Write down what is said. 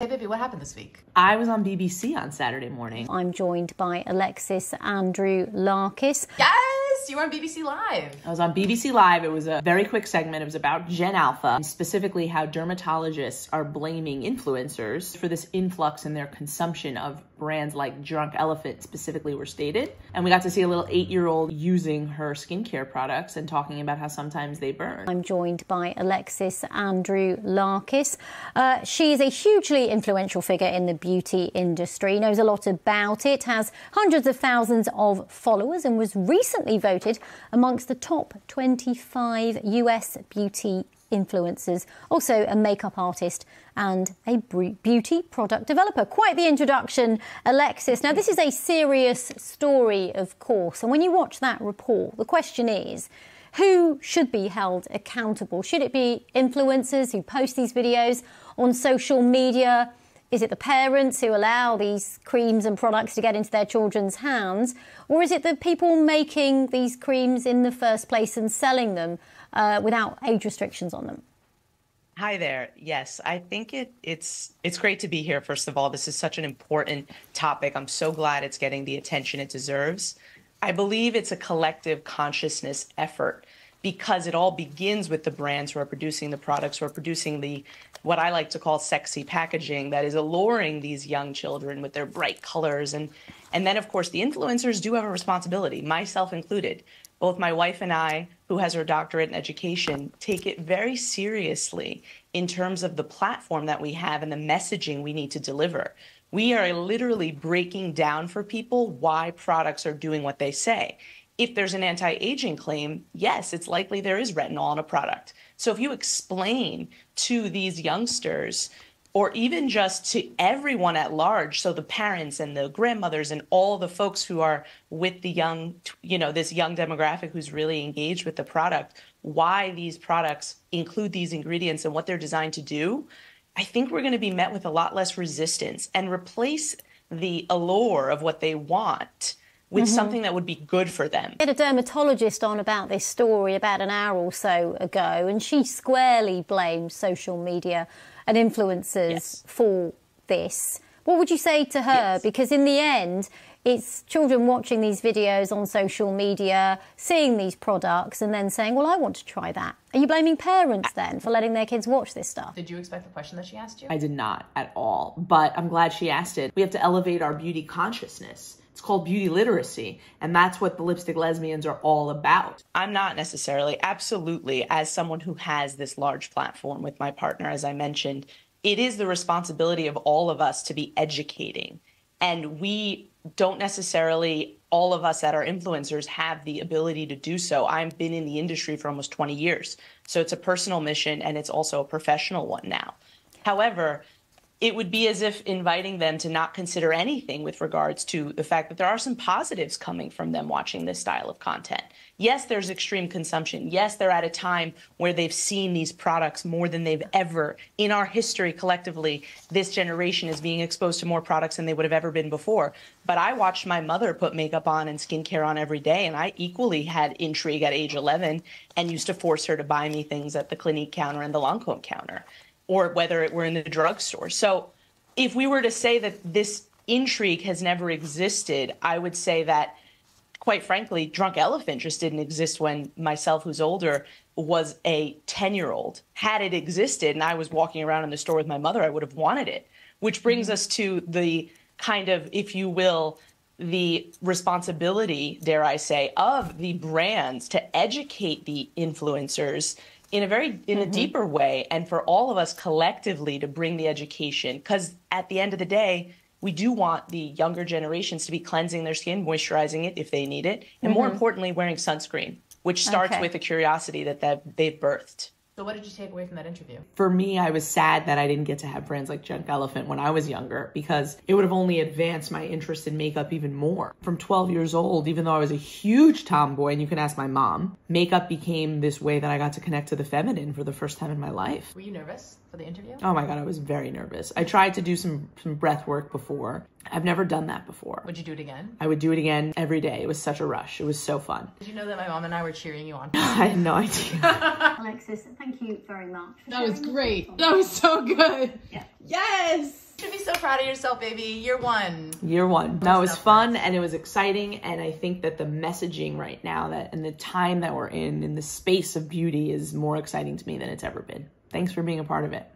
Hey, baby, what happened this week? I was on BBC on Saturday morning. I'm joined by Alexis Andrew Larkis. Yes, you were on BBC Live. I was on BBC Live. It was a very quick segment. It was about Gen Alpha, and specifically how dermatologists are blaming influencers for this influx in their consumption of brands like Drunk Elephant specifically were stated. And we got to see a little 8-year-old using her skincare products and talking about how sometimes they burn. I'm joined by Alexis Andrew Larkis. She is a hugely influential figure in the beauty industry, knows a lot about it, has hundreds of thousands of followers, and was recently voted amongst the top 25 US beauty influencers, also a makeup artist and a beauty product developer. Quite the introduction, Alexis. Now, this is a serious story, of course, and when you watch that report, the question is, who should be held accountable? Should it be influencers who post these videos on social media? Is it the parents who allow these creams and products to get into their children's hands? Or is it the people making these creams in the first place and selling them without age restrictions on them? Hi there. Yes, I think it's great to be here, first of all. This is such an important topic. I'm so glad it's getting the attention it deserves. I believe it's a collective consciousness effort because it all begins with the brands who are producing the products, who are producing the, what I like to call sexy packaging that is alluring these young children with their bright colors. And then, of course, the influencers do have a responsibility, myself included. Both my wife and I, who has her doctorate in education, take it very seriously in terms of the platform that we have and the messaging we need to deliver. We are literally breaking down for people why products are doing what they say. If there's an anti-aging claim, yes, it's likely there is retinol in a product. So if you explain to these youngsters, or even just to everyone at large, so the parents and the grandmothers and all the folks who are with the young, this young demographic who's really engaged with the product, why these products include these ingredients and what they're designed to do, I think we're going to be met with a lot less resistance and replace the allure of what they want with something that would be good for them. I had a dermatologist on about this story about an hour or so ago, and she squarely blamed social media and influencers for this. What would you say to her? Yes. Because in the end, it's children watching these videos on social media, seeing these products and then saying, well, I want to try that. Are you blaming parents then for letting their kids watch this stuff? Did you expect the question that she asked you? I did not at all, but I'm glad she asked it. We have to elevate our beauty consciousness. It's called beauty literacy, and that's what the Lipstick Lesbians are all about. I'm not necessarily, absolutely, as someone who has this large platform with my partner, as I mentioned, it is the responsibility of all of us to be educating. And we don't necessarily, all of us that are influencers, have the ability to do so. I've been in the industry for almost 20 years. So it's a personal mission, and it's also a professional one now. However, it would be as if inviting them to not consider anything with regards to the fact that there are some positives coming from them watching this style of content. Yes, there's extreme consumption. Yes, they're at a time where they've seen these products more than they've ever. In our history, collectively, this generation is being exposed to more products than they would have ever been before. But I watched my mother put makeup on and skincare on every day, and I equally had intrigue at age 11 and used to force her to buy me things at the Clinique counter and the Lancôme counter, or whether it were in the drugstore. So if we were to say that this intrigue has never existed, I would say that, quite frankly, Drunk Elephant just didn't exist when myself, who's older, was a 10-year-old. Had it existed and I was walking around in the store with my mother, I would have wanted it. Which brings us to the kind of, if you will, the responsibility, dare I say, of the brands to educate the influencers in a deeper way, and for all of us collectively to bring the education, because at the end of the day, we do want the younger generations to be cleansing their skin, moisturizing it if they need it, and more importantly, wearing sunscreen, which starts with a curiosity that they've birthed. So what did you take away from that interview? For me, I was sad that I didn't get to have brands like Drunk Elephant when I was younger, because it would have only advanced my interest in makeup even more. From 12 years old, even though I was a huge tomboy, and you can ask my mom, makeup became this way that I got to connect to the feminine for the first time in my life. Were you nervous for the interview? Oh my God, I was very nervous. I tried to do some breath work before. I've never done that before. Would you do it again? I would do it again every day. It was such a rush. It was so fun. Did you know that my mom and I were cheering you on? I had no idea. Alexis, thank you very much. That was great. That was so good. Yeah. Yes. proud of yourself, baby. Year one. Year one. That was fun and it was exciting. And I think that the messaging right now that and the time that we're in the space of beauty is more exciting to me than it's ever been. Thanks for being a part of it.